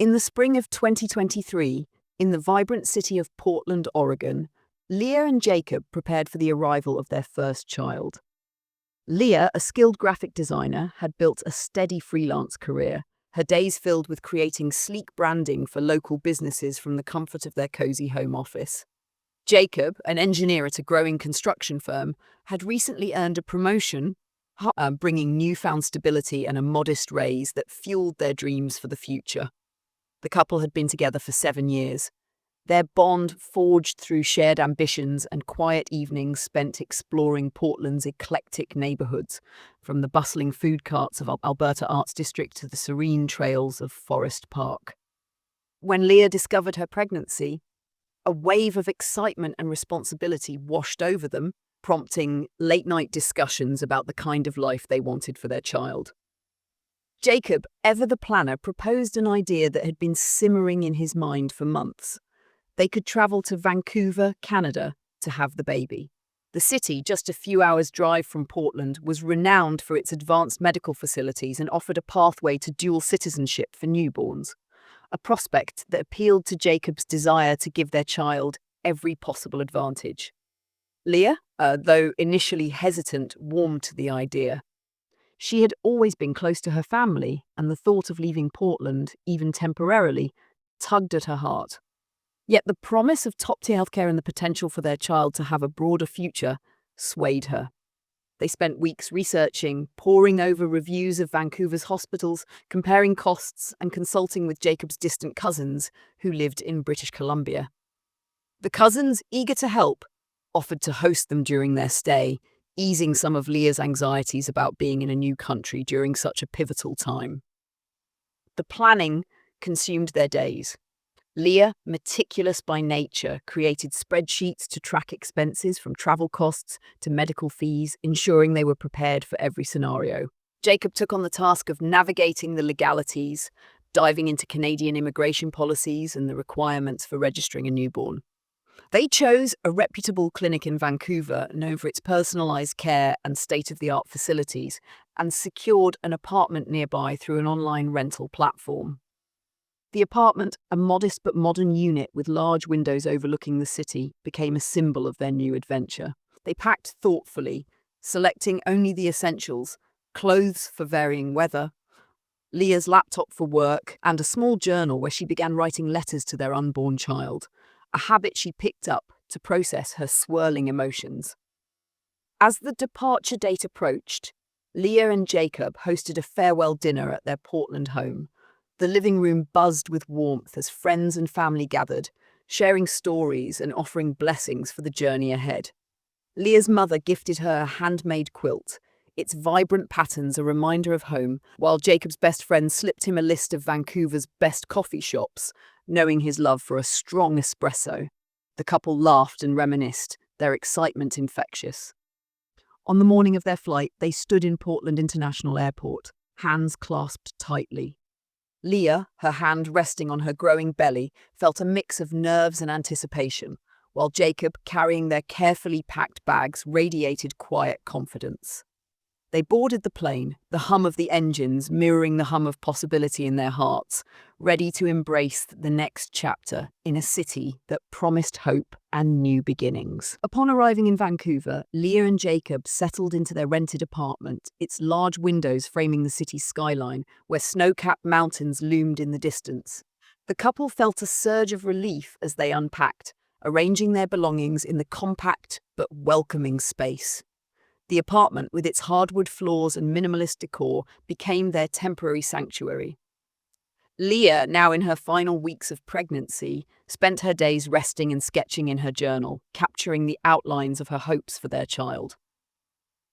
In the spring of 2023, in the vibrant city of Portland, Oregon, Leah and Jacob prepared for the arrival of their first child. Leah, a skilled graphic designer, had built a steady freelance career, her days filled with creating sleek branding for local businesses from the comfort of their cozy home office. Jacob, an engineer at a growing construction firm, had recently earned a promotion, bringing newfound stability and a modest raise that fueled their dreams for the future. The couple had been together for 7 years, their bond forged through shared ambitions and quiet evenings spent exploring Portland's eclectic neighborhoods, from the bustling food carts of Alberta Arts District to the serene trails of Forest Park. When Leah discovered her pregnancy, a wave of excitement and responsibility washed over them, prompting late-night discussions about the kind of life they wanted for their child. Jacob, ever the planner, proposed an idea that had been simmering in his mind for months. They could travel to Vancouver, Canada, to have the baby. The city, just a few hours' drive from Portland, was renowned for its advanced medical facilities and offered a pathway to dual citizenship for newborns, a prospect that appealed to Jacob's desire to give their child every possible advantage. Leah, though initially hesitant, warmed to the idea. She had always been close to her family, and the thought of leaving Portland, even temporarily, tugged at her heart. Yet the promise of top-tier healthcare and the potential for their child to have a broader future swayed her. They spent weeks researching, poring over reviews of Vancouver's hospitals, comparing costs, and consulting with Jacob's distant cousins who lived in British Columbia. The cousins, eager to help, offered to host them during their stay, easing some of Leah's anxieties about being in a new country during such a pivotal time. The planning consumed their days. Leah, meticulous by nature, created spreadsheets to track expenses from travel costs to medical fees, ensuring they were prepared for every scenario. Jacob took on the task of navigating the legalities, diving into Canadian immigration policies and the requirements for registering a newborn. They chose a reputable clinic in Vancouver, known for its personalized care and state-of-the-art facilities, and secured an apartment nearby through an online rental platform. The apartment, a modest but modern unit with large windows overlooking the city, became a symbol of their new adventure. They packed thoughtfully, selecting only the essentials: clothes for varying weather, Leah's laptop for work, and a small journal where she began writing letters to their unborn child, a habit she picked up to process her swirling emotions. As the departure date approached, Leah and Jacob hosted a farewell dinner at their Portland home. The living room buzzed with warmth as friends and family gathered, sharing stories and offering blessings for the journey ahead. Leah's mother gifted her a handmade quilt, its vibrant patterns a reminder of home, while Jacob's best friend slipped him a list of Vancouver's best coffee shops, knowing his love for a strong espresso. The couple laughed and reminisced, their excitement infectious. On the morning of their flight, they stood in Portland International Airport, hands clasped tightly. Leah, her hand resting on her growing belly, felt a mix of nerves and anticipation, while Jacob, carrying their carefully packed bags, radiated quiet confidence. They boarded the plane, the hum of the engines mirroring the hum of possibility in their hearts, ready to embrace the next chapter in a city that promised hope and new beginnings. Upon arriving in Vancouver, Leah and Jacob settled into their rented apartment, its large windows framing the city's skyline, where snow-capped mountains loomed in the distance. The couple felt a surge of relief as they unpacked, arranging their belongings in the compact but welcoming space. The apartment, with its hardwood floors and minimalist decor, became their temporary sanctuary. Leah, now in her final weeks of pregnancy, spent her days resting and sketching in her journal, capturing the outlines of her hopes for their child.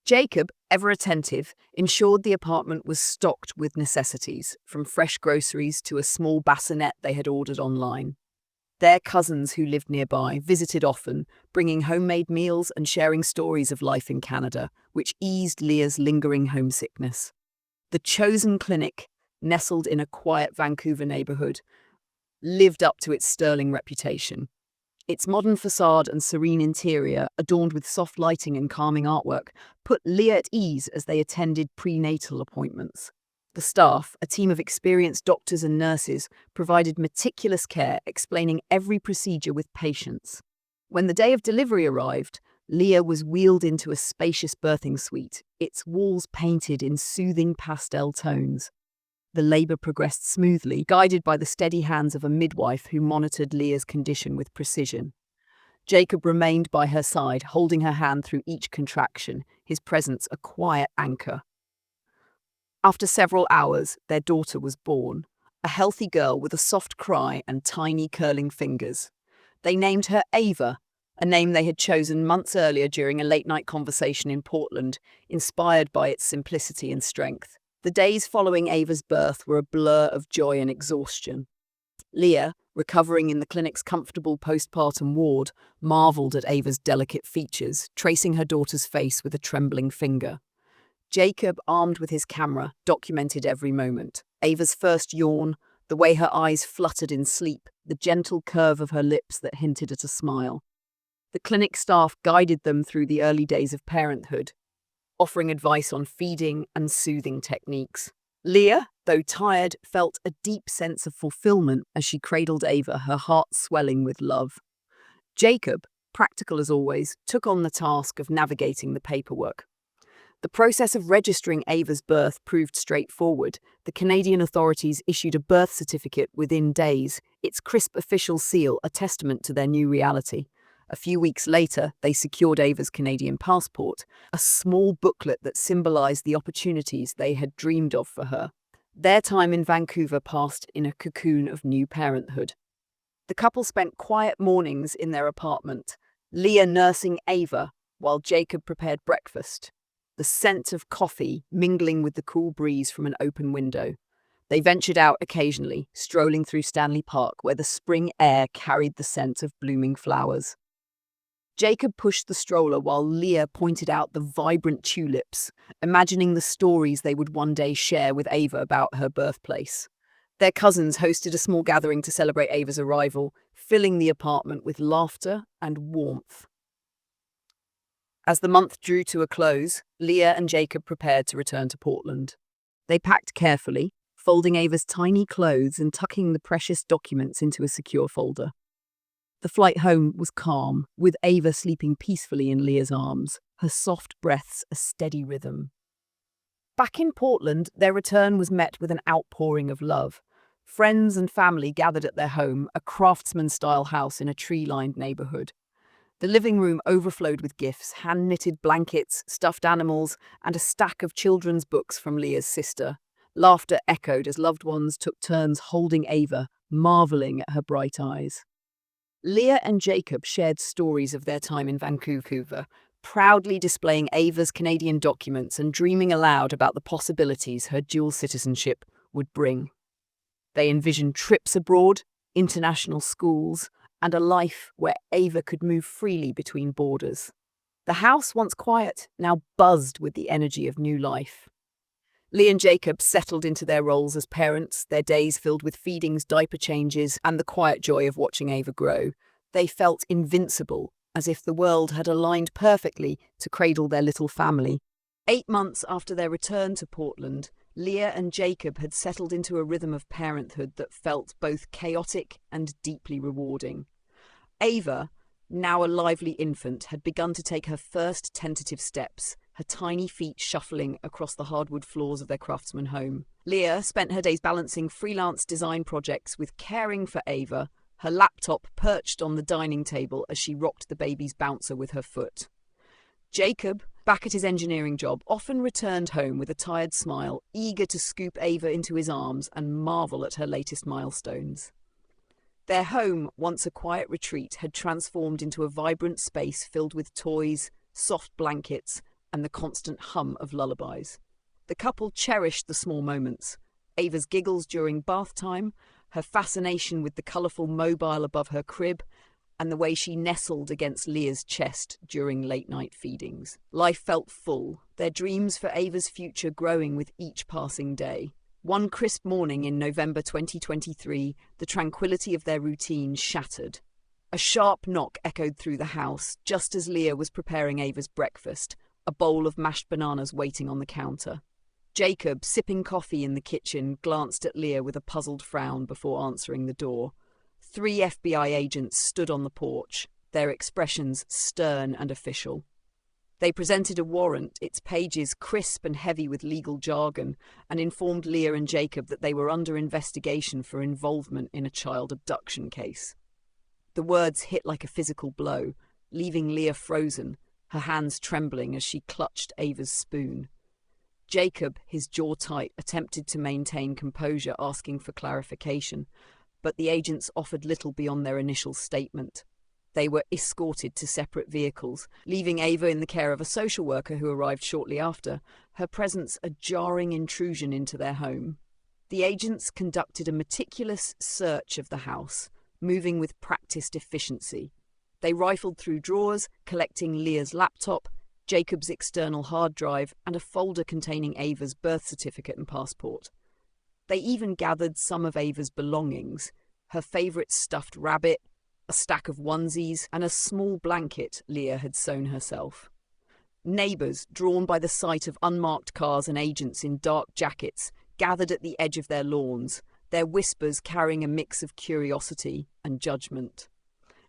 Jacob, ever attentive, ensured the apartment was stocked with necessities, from fresh groceries to a small bassinet they had ordered online. Their cousins who lived nearby visited often, bringing homemade meals and sharing stories of life in Canada, which eased Leah's lingering homesickness. The chosen clinic, nestled in a quiet Vancouver neighborhood, lived up to its sterling reputation. Its modern facade and serene interior, adorned with soft lighting and calming artwork, put Leah at ease as they attended prenatal appointments. The staff, a team of experienced doctors and nurses, provided meticulous care, explaining every procedure with patience. When the day of delivery arrived, Leah was wheeled into a spacious birthing suite, its walls painted in soothing pastel tones. The labor progressed smoothly, guided by the steady hands of a midwife who monitored Leah's condition with precision. Jacob remained by her side, holding her hand through each contraction, his presence a quiet anchor. After several hours, their daughter was born, a healthy girl with a soft cry and tiny curling fingers. They named her Ava, a name they had chosen months earlier during a late-night conversation in Portland, inspired by its simplicity and strength. The days following Ava's birth were a blur of joy and exhaustion. Leah, recovering in the clinic's comfortable postpartum ward, marveled at Ava's delicate features, tracing her daughter's face with a trembling finger. Jacob, armed with his camera, documented every moment. Ava's first yawn, the way her eyes fluttered in sleep, the gentle curve of her lips that hinted at a smile. The clinic staff guided them through the early days of parenthood, offering advice on feeding and soothing techniques. Leah, though tired, felt a deep sense of fulfillment as she cradled Ava, her heart swelling with love. Jacob, practical as always, took on the task of navigating the paperwork. The process of registering Ava's birth proved straightforward. The Canadian authorities issued a birth certificate within days, its crisp official seal a testament to their new reality. A few weeks later, they secured Ava's Canadian passport, a small booklet that symbolized the opportunities they had dreamed of for her. Their time in Vancouver passed in a cocoon of new parenthood. The couple spent quiet mornings in their apartment, Leah nursing Ava while Jacob prepared breakfast, the scent of coffee mingling with the cool breeze from an open window. They ventured out occasionally, strolling through Stanley Park, where the spring air carried the scent of blooming flowers. Jacob pushed the stroller while Leah pointed out the vibrant tulips, imagining the stories they would one day share with Ava about her birthplace. Their cousins hosted a small gathering to celebrate Ava's arrival, filling the apartment with laughter and warmth. As the month drew to a close, Leah and Jacob prepared to return to Portland. They packed carefully, folding Ava's tiny clothes and tucking the precious documents into a secure folder. The flight home was calm, with Ava sleeping peacefully in Leah's arms, her soft breaths a steady rhythm. Back in Portland, their return was met with an outpouring of love. Friends and family gathered at their home, a craftsman-style house in a tree-lined neighborhood. The living room overflowed with gifts, hand-knitted blankets, stuffed animals, and a stack of children's books from Leah's sister. Laughter echoed as loved ones took turns holding Ava, marveling at her bright eyes. Leah and Jacob shared stories of their time in Vancouver, proudly displaying Ava's Canadian documents and dreaming aloud about the possibilities her dual citizenship would bring. They envisioned trips abroad, international schools, and a life where Ava could move freely between borders. The house, once quiet, now buzzed with the energy of new life. Leah and Jacob settled into their roles as parents, their days filled with feedings, diaper changes, and the quiet joy of watching Ava grow. They felt invincible, as if the world had aligned perfectly to cradle their little family. 8 months after their return to Portland, Leah and Jacob had settled into a rhythm of parenthood that felt both chaotic and deeply rewarding. Ava, now a lively infant, had begun to take her first tentative steps, her tiny feet shuffling across the hardwood floors of their craftsman home. Leah spent her days balancing freelance design projects with caring for Ava, her laptop perched on the dining table as she rocked the baby's bouncer with her foot. Jacob, back at his engineering job, often returned home with a tired smile, eager to scoop Ava into his arms and marvel at her latest milestones. Their home, once a quiet retreat, had transformed into a vibrant space filled with toys, soft blankets, and the constant hum of lullabies. The couple cherished the small moments, Ava's giggles during bath time, her fascination with the colourful mobile above her crib, and the way she nestled against Leah's chest during late-night feedings. Life felt full, their dreams for Ava's future growing with each passing day. One crisp morning in November 2023, the tranquility of their routine shattered. A sharp knock echoed through the house, just as Leah was preparing Ava's breakfast, a bowl of mashed bananas waiting on the counter. Jacob, sipping coffee in the kitchen, glanced at Leah with a puzzled frown before answering the door. 3 FBI agents stood on the porch, their expressions stern and official. They presented a warrant, its pages crisp and heavy with legal jargon, and informed Leah and Jacob that they were under investigation for involvement in a child abduction case. The words hit like a physical blow, leaving Leah frozen, her hands trembling as she clutched Ava's spoon. Jacob, his jaw tight, attempted to maintain composure, asking for clarification, but the agents offered little beyond their initial statement. They were escorted to separate vehicles, leaving Ava in the care of a social worker who arrived shortly after, her presence a jarring intrusion into their home. The agents conducted a meticulous search of the house, moving with practiced efficiency. They rifled through drawers, collecting Leah's laptop, Jacob's external hard drive, and a folder containing Ava's birth certificate and passport. They even gathered some of Ava's belongings, her favourite stuffed rabbit, a stack of onesies, and a small blanket Leah had sewn herself. Neighbours, drawn by the sight of unmarked cars and agents in dark jackets, gathered at the edge of their lawns, their whispers carrying a mix of curiosity and judgment.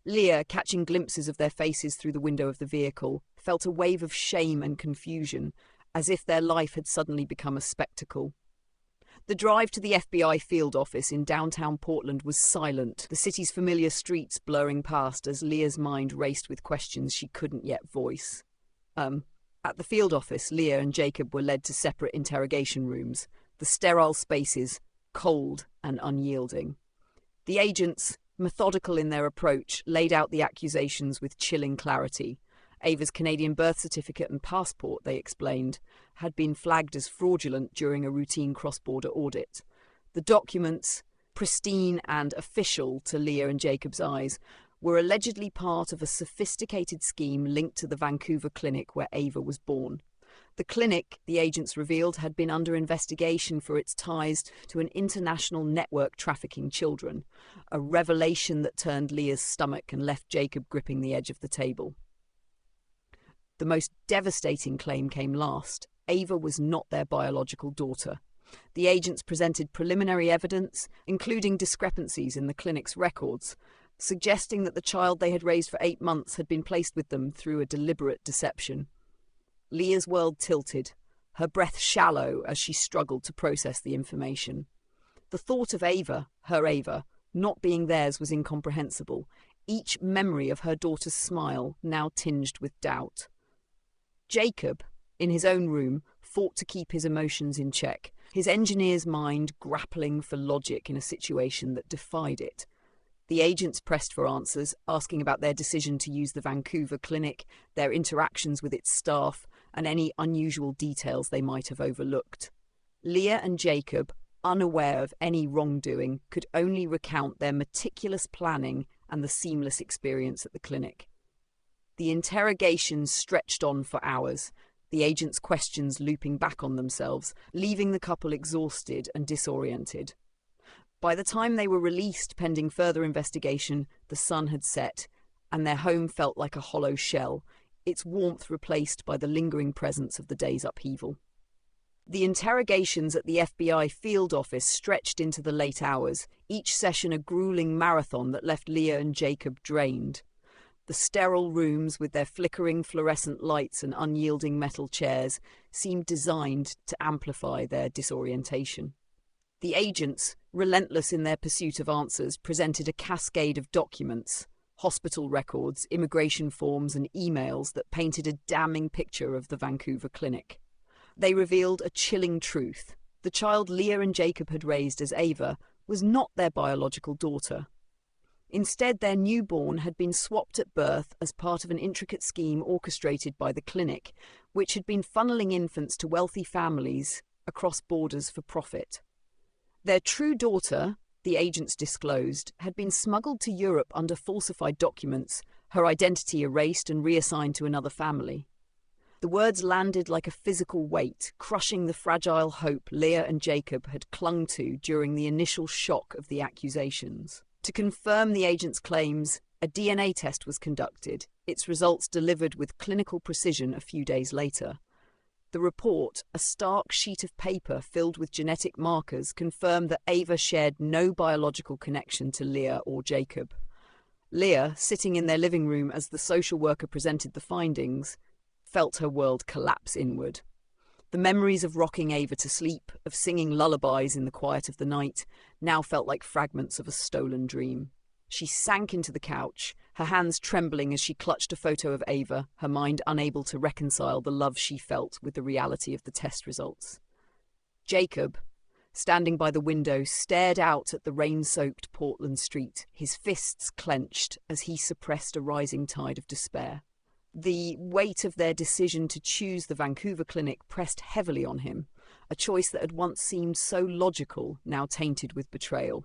Leah, catching glimpses of their faces through the window of the vehicle, felt a wave of shame and confusion, as if their life had suddenly become a spectacle. The drive to the FBI field office in downtown Portland was silent, the city's familiar streets blurring past as Leah's mind raced with questions she couldn't yet voice. At the field office, Leah and Jacob were led to separate interrogation rooms, the sterile spaces cold and unyielding. The agents, methodical in their approach, laid out the accusations with chilling clarity. Ava's Canadian birth certificate and passport, they explained, had been flagged as fraudulent during a routine cross-border audit. The documents, pristine and official to Leah and Jacob's eyes, were allegedly part of a sophisticated scheme linked to the Vancouver clinic where Ava was born. The clinic, the agents revealed, had been under investigation for its ties to an international network trafficking children, a revelation that turned Leah's stomach and left Jacob gripping the edge of the table. The most devastating claim came last. Ava was not their biological daughter. The agents presented preliminary evidence, including discrepancies in the clinic's records, suggesting that the child they had raised for 8 months had been placed with them through a deliberate deception. Leah's world tilted, her breath shallow as she struggled to process the information. The thought of Ava, her Ava, not being theirs was incomprehensible, each memory of her daughter's smile now tinged with doubt. Jacob, in his own room, fought to keep his emotions in check, his engineer's mind grappling for logic in a situation that defied it. The agents pressed for answers, asking about their decision to use the Vancouver clinic, their interactions with its staff, and any unusual details they might have overlooked. Leah and Jacob, unaware of any wrongdoing, could only recount their meticulous planning and the seamless experience at the clinic. The interrogations stretched on for hours, the agents' questions looping back on themselves, leaving the couple exhausted and disoriented. By the time they were released pending further investigation, the sun had set, and their home felt like a hollow shell, its warmth replaced by the lingering presence of the day's upheaval. The interrogations at the FBI field office stretched into the late hours, each session a grueling marathon that left Leah and Jacob drained. The sterile rooms, with their flickering fluorescent lights and unyielding metal chairs, seemed designed to amplify their disorientation. The agents, relentless in their pursuit of answers, presented a cascade of documents, hospital records, immigration forms, and emails that painted a damning picture of the Vancouver clinic. They revealed a chilling truth. The child Leah and Jacob had raised as Ava was not their biological daughter. Instead, their newborn had been swapped at birth as part of an intricate scheme orchestrated by the clinic, which had been funneling infants to wealthy families across borders for profit. Their true daughter, the agents disclosed, had been smuggled to Europe under falsified documents, her identity erased and reassigned to another family. The words landed like a physical weight, crushing the fragile hope Leah and Jacob had clung to during the initial shock of the accusations. To confirm the agents' claims, a DNA test was conducted, its results delivered with clinical precision a few days later. The report, a stark sheet of paper filled with genetic markers, confirmed that Ava shared no biological connection to Leah or Jacob. Leah, sitting in their living room as the social worker presented the findings, felt her world collapse inward. The memories of rocking Ava to sleep, of singing lullabies in the quiet of the night, now felt like fragments of a stolen dream. She sank into the couch, her hands trembling as she clutched a photo of Ava, her mind unable to reconcile the love she felt with the reality of the test results. Jacob, standing by the window, stared out at the rain-soaked Portland street, his fists clenched as he suppressed a rising tide of despair. The weight of their decision to choose the Vancouver clinic pressed heavily on him, a choice that had once seemed so logical, now tainted with betrayal.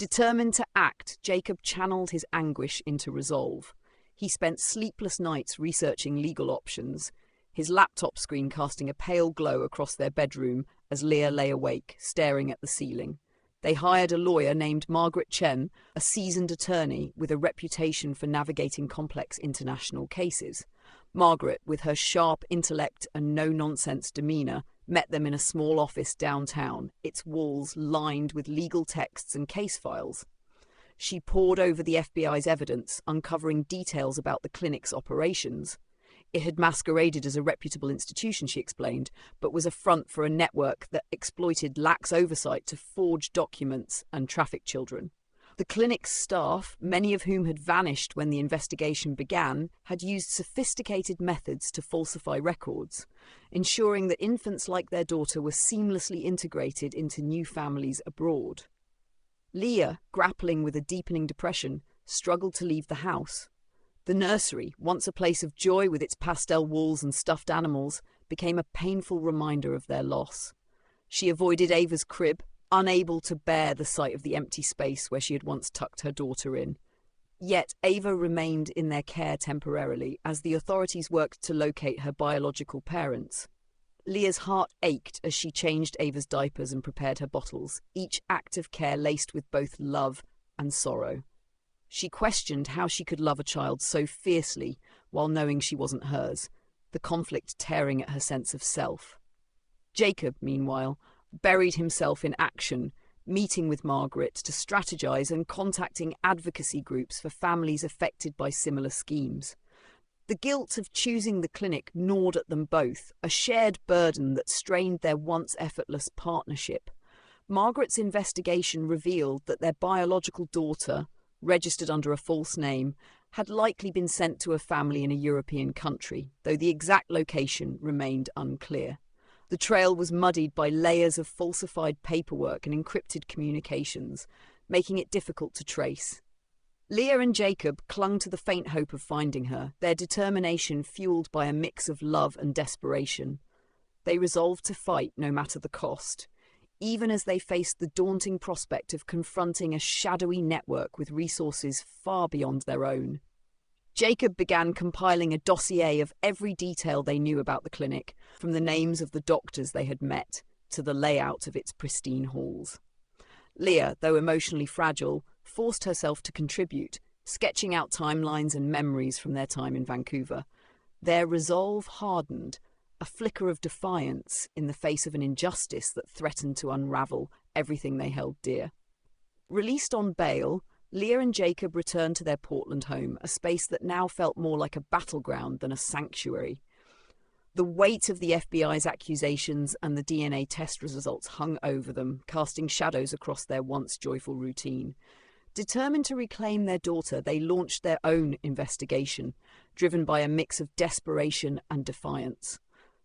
Determined to act, Jacob channeled his anguish into resolve. He spent sleepless nights researching legal options, his laptop screen casting a pale glow across their bedroom as Leah lay awake, staring at the ceiling. They hired a lawyer named Margaret Chen, a seasoned attorney with a reputation for navigating complex international cases. Margaret, with her sharp intellect and no-nonsense demeanour, met them in a small office downtown, its walls lined with legal texts and case files. She pored over the FBI's evidence, uncovering details about the clinic's operations. It had masqueraded as a reputable institution, she explained, but was a front for a network that exploited lax oversight to forge documents and traffic children. The clinic's staff, many of whom had vanished when the investigation began, had used sophisticated methods to falsify records, ensuring that infants like their daughter were seamlessly integrated into new families abroad. Leah, grappling with a deepening depression, struggled to leave the house. The nursery, once a place of joy with its pastel walls and stuffed animals, became a painful reminder of their loss. She avoided Ava's crib, unable to bear the sight of the empty space where she had once tucked her daughter in. Yet Ava remained in their care temporarily as the authorities worked to locate her biological parents. Leah's heart ached as she changed Ava's diapers and prepared her bottles, each act of care laced with both love and sorrow. She questioned how she could love a child so fiercely while knowing she wasn't hers, the conflict tearing at her sense of self. Jacob, meanwhile, buried himself in action, meeting with Margaret to strategize and contacting advocacy groups for families affected by similar schemes. The guilt of choosing the clinic gnawed at them both, a shared burden that strained their once effortless partnership. Margaret's investigation revealed that their biological daughter, registered under a false name, had likely been sent to a family in a European country, though the exact location remained unclear. The trail was muddied by layers of falsified paperwork and encrypted communications, making it difficult to trace. Leah and Jacob clung to the faint hope of finding her, their determination fueled by a mix of love and desperation. They resolved to fight no matter the cost, even as they faced the daunting prospect of confronting a shadowy network with resources far beyond their own. Jacob began compiling a dossier of every detail they knew about the clinic, from the names of the doctors they had met to the layout of its pristine halls. Leah, though emotionally fragile, forced herself to contribute, sketching out timelines and memories from their time in Vancouver. Their resolve hardened, a flicker of defiance in the face of an injustice that threatened to unravel everything they held dear. Released on bail, Leah and Jacob returned to their Portland home, a space that now felt more like a battleground than a sanctuary. The weight of the FBI's accusations and the DNA test results hung over them, casting shadows across their once joyful routine. Determined to reclaim their daughter, they launched their own investigation, driven by a mix of desperation and defiance.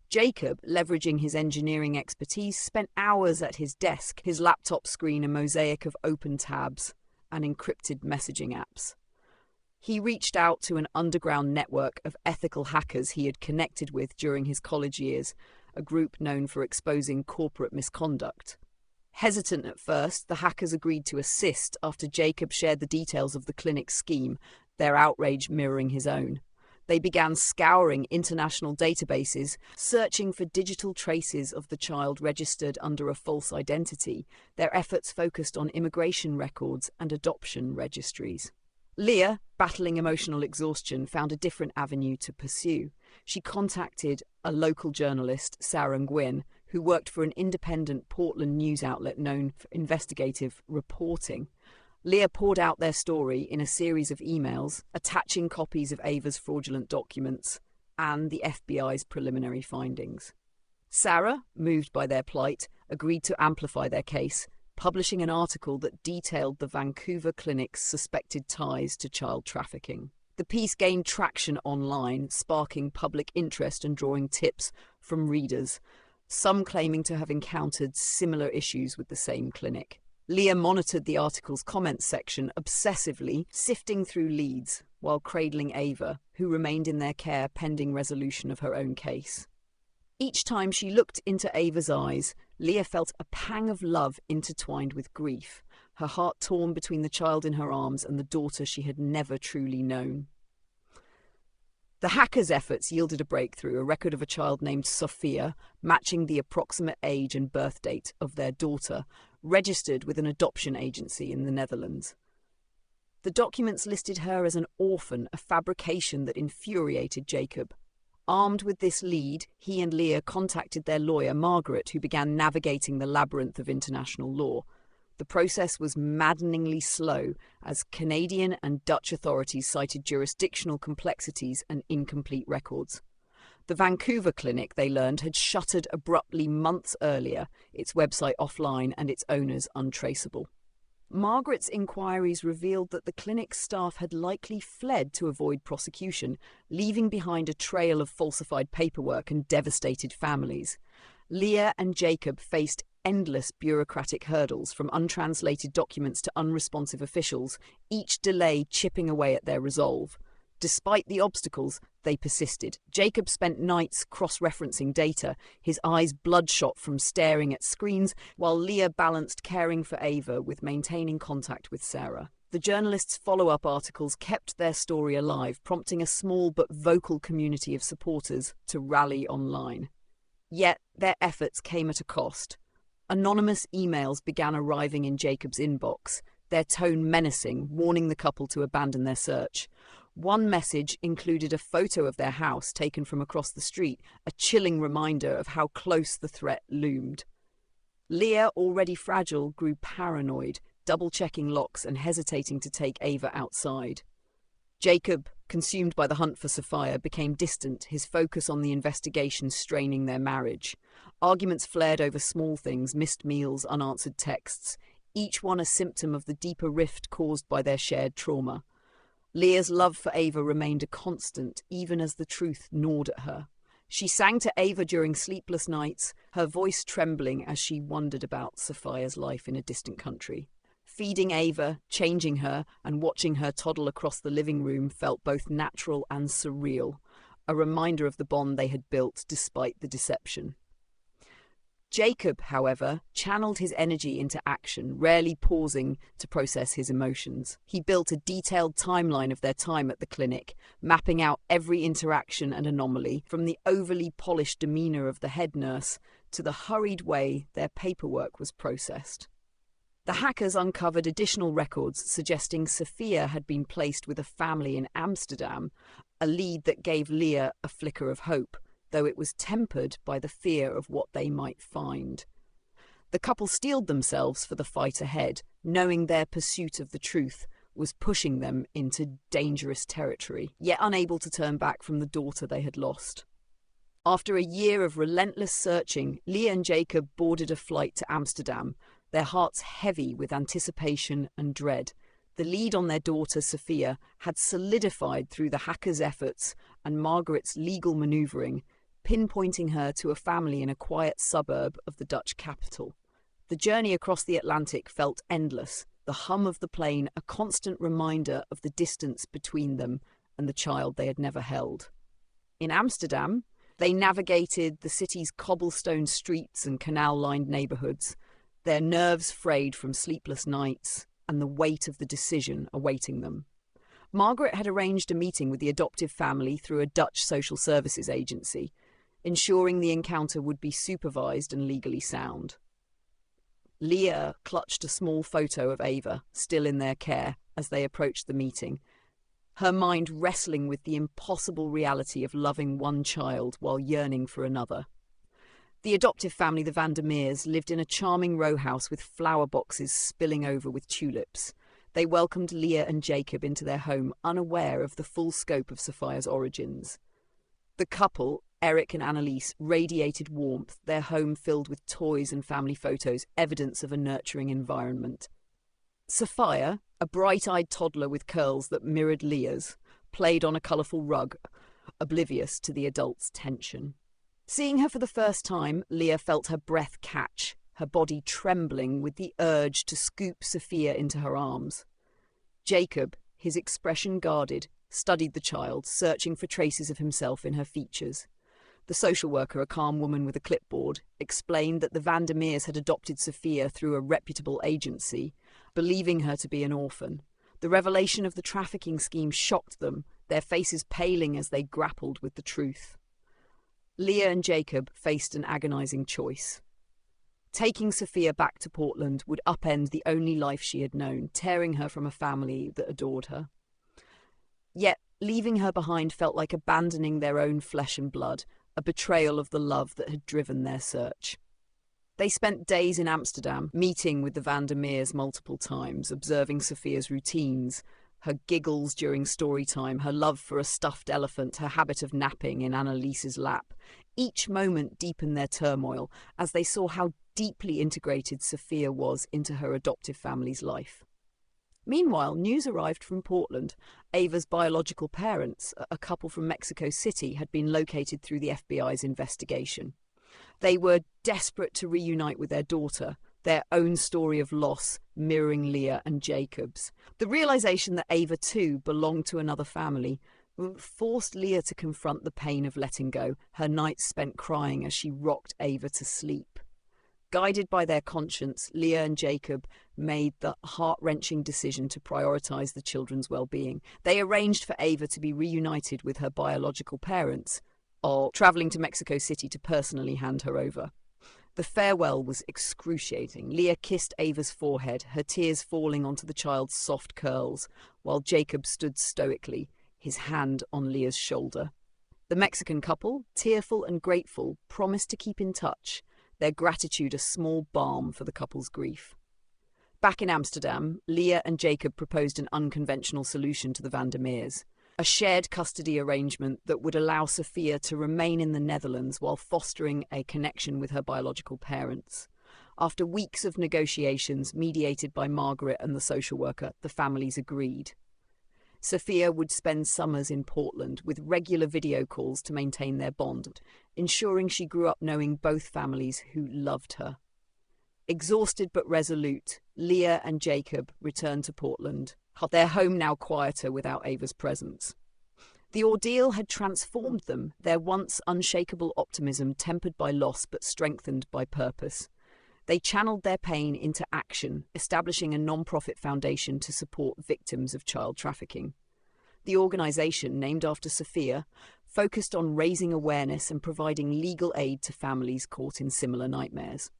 Jacob, leveraging his engineering expertise, spent hours at his desk, his laptop screen a mosaic of open tabs and encrypted messaging apps. He reached out to an underground network of ethical hackers he had connected with during his college years, a group known for exposing corporate misconduct. Hesitant at first, the hackers agreed to assist after Jacob shared the details of the clinic's scheme, their outrage mirroring his own. They began scouring international databases, searching for digital traces of the child registered under a false identity. Their efforts focused on immigration records and adoption registries. Leah, battling emotional exhaustion, found a different avenue to pursue. She contacted a local journalist, Sarah Nguyen, who worked for an independent Portland news outlet known for investigative reporting. Leah poured out their story in a series of emails, attaching copies of Ava's fraudulent documents and the FBI's preliminary findings. Sarah, moved by their plight, agreed to amplify their case, publishing an article that detailed the Vancouver clinic's suspected ties to child trafficking. The piece gained traction online, sparking public interest and drawing tips from readers, some claiming to have encountered similar issues with the same clinic. Leah monitored the article's comments section obsessively, sifting through leads while cradling Ava, who remained in their care pending resolution of her own case. Each time she looked into Ava's eyes, Leah felt a pang of love intertwined with grief, her heart torn between the child in her arms and the daughter she had never truly known. The hackers' efforts yielded a breakthrough, a record of a child named Sophia, matching the approximate age and birth date of their daughter, registered with an adoption agency in the Netherlands. The documents listed her as an orphan, a fabrication that infuriated Jacob. Armed with this lead, he and Leah contacted their lawyer, Margaret, who began navigating the labyrinth of international law. The process was maddeningly slow, as Canadian and Dutch authorities cited jurisdictional complexities and incomplete records. The Vancouver clinic, they learned, had shuttered abruptly months earlier, its website offline and its owners untraceable. Margaret's inquiries revealed that the clinic's staff had likely fled to avoid prosecution, leaving behind a trail of falsified paperwork and devastated families. Leah and Jacob faced endless bureaucratic hurdles, from untranslated documents to unresponsive officials, each delay chipping away at their resolve. Despite the obstacles, they persisted. Jacob spent nights cross-referencing data, his eyes bloodshot from staring at screens, while Leah balanced caring for Ava with maintaining contact with Sarah. The journalists' follow-up articles kept their story alive, prompting a small but vocal community of supporters to rally online. Yet their efforts came at a cost. Anonymous emails began arriving in Jacob's inbox, their tone menacing, warning the couple to abandon their search. One message included a photo of their house taken from across the street, a chilling reminder of how close the threat loomed. Leah, already fragile, grew paranoid, double-checking locks and hesitating to take Ava outside. Jacob, consumed by the hunt for Sophia, became distant, his focus on the investigation straining their marriage. Arguments flared over small things, missed meals, unanswered texts, each one a symptom of the deeper rift caused by their shared trauma. Leah's love for Ava remained a constant, even as the truth gnawed at her. She sang to Ava during sleepless nights, her voice trembling as she wondered about Sophia's life in a distant country. Feeding Ava, changing her, and watching her toddle across the living room felt both natural and surreal, a reminder of the bond they had built despite the deception. Jacob, however, channeled his energy into action, rarely pausing to process his emotions. He built a detailed timeline of their time at the clinic, mapping out every interaction and anomaly, from the overly polished demeanour of the head nurse to the hurried way their paperwork was processed. The hackers uncovered additional records suggesting Sophia had been placed with a family in Amsterdam, a lead that gave Leah a flicker of hope, though it was tempered by the fear of what they might find. The couple steeled themselves for the fight ahead, knowing their pursuit of the truth was pushing them into dangerous territory, yet unable to turn back from the daughter they had lost. After a year of relentless searching, Leah and Jacob boarded a flight to Amsterdam, their hearts heavy with anticipation and dread. The lead on their daughter, Sophia, had solidified through the hackers' efforts and Margaret's legal manoeuvring, pinpointing her to a family in a quiet suburb of the Dutch capital. The journey across the Atlantic felt endless, the hum of the plane a constant reminder of the distance between them and the child they had never held. In Amsterdam, they navigated the city's cobblestone streets and canal-lined neighbourhoods, their nerves frayed from sleepless nights and the weight of the decision awaiting them. Margaret had arranged a meeting with the adoptive family through a Dutch social services agency, ensuring the encounter would be supervised and legally sound. Leah clutched a small photo of Ava, still in their care, as they approached the meeting, her mind wrestling with the impossible reality of loving one child while yearning for another. The adoptive family, the Vandermeers, lived in a charming row house with flower boxes spilling over with tulips. They welcomed Leah and Jacob into their home, unaware of the full scope of Sophia's origins. The couple, Eric and Annalise, radiated warmth, their home filled with toys and family photos, evidence of a nurturing environment. Sophia, a bright-eyed toddler with curls that mirrored Leah's, played on a colourful rug, oblivious to the adults' tension. Seeing her for the first time, Leah felt her breath catch, her body trembling with the urge to scoop Sophia into her arms. Jacob, his expression guarded, studied the child, searching for traces of himself in her features. The social worker, a calm woman with a clipboard, explained that the Vandermeers had adopted Sophia through a reputable agency, believing her to be an orphan. The revelation of the trafficking scheme shocked them, their faces paling as they grappled with the truth. Leah and Jacob faced an agonizing choice. Taking Sophia back to Portland would upend the only life she had known, tearing her from a family that adored her. Yet, leaving her behind felt like abandoning their own flesh and blood, a betrayal of the love that had driven their search. They spent days in Amsterdam, meeting with the Vandermeers multiple times, observing Sophia's routines, her giggles during story time, her love for a stuffed elephant, her habit of napping in Annalise's lap. Each moment deepened their turmoil as they saw how deeply integrated Sophia was into her adoptive family's life. Meanwhile, news arrived from Portland. Ava's biological parents, a couple from Mexico City, had been located through the FBI's investigation. They were desperate to reunite with their daughter, their own story of loss mirroring Leah and Jacob's. The realization that Ava too belonged to another family forced Leah to confront the pain of letting go, her nights spent crying as she rocked Ava to sleep. Guided by their conscience, Leah and Jacob made the heart-wrenching decision to prioritize the children's well-being. They arranged for Ava to be reunited with her biological parents, or traveling to Mexico City to personally hand her over. The farewell was excruciating. Leah kissed Ava's forehead, her tears falling onto the child's soft curls, while Jacob stood stoically, his hand on Leah's shoulder. The Mexican couple, tearful and grateful, promised to keep in touch, their gratitude a small balm for the couple's grief. Back in Amsterdam, Leah and Jacob proposed an unconventional solution to the Vandermeers, a shared custody arrangement that would allow Sophia to remain in the Netherlands while fostering a connection with her biological parents. After weeks of negotiations mediated by Margaret and the social worker, the families agreed. Sophia would spend summers in Portland with regular video calls to maintain their bond, ensuring she grew up knowing both families who loved her. Exhausted but resolute, Leah and Jacob returned to Portland, their home now quieter without Ava's presence. The ordeal had transformed them, their once unshakable optimism tempered by loss but strengthened by purpose. They channeled their pain into action, establishing a non-profit foundation to support victims of child trafficking. The organisation, named after Sophia, focused on raising awareness and providing legal aid to families caught in similar nightmares.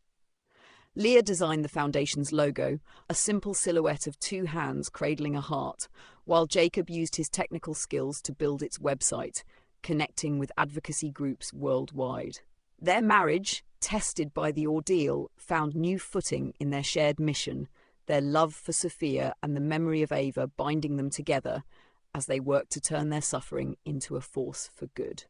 Leah designed the foundation's logo, a simple silhouette of two hands cradling a heart, while Jacob used his technical skills to build its website, connecting with advocacy groups worldwide. Their marriage, tested by the ordeal, found new footing in their shared mission, their love for Sophia and the memory of Ava binding them together as they worked to turn their suffering into a force for good.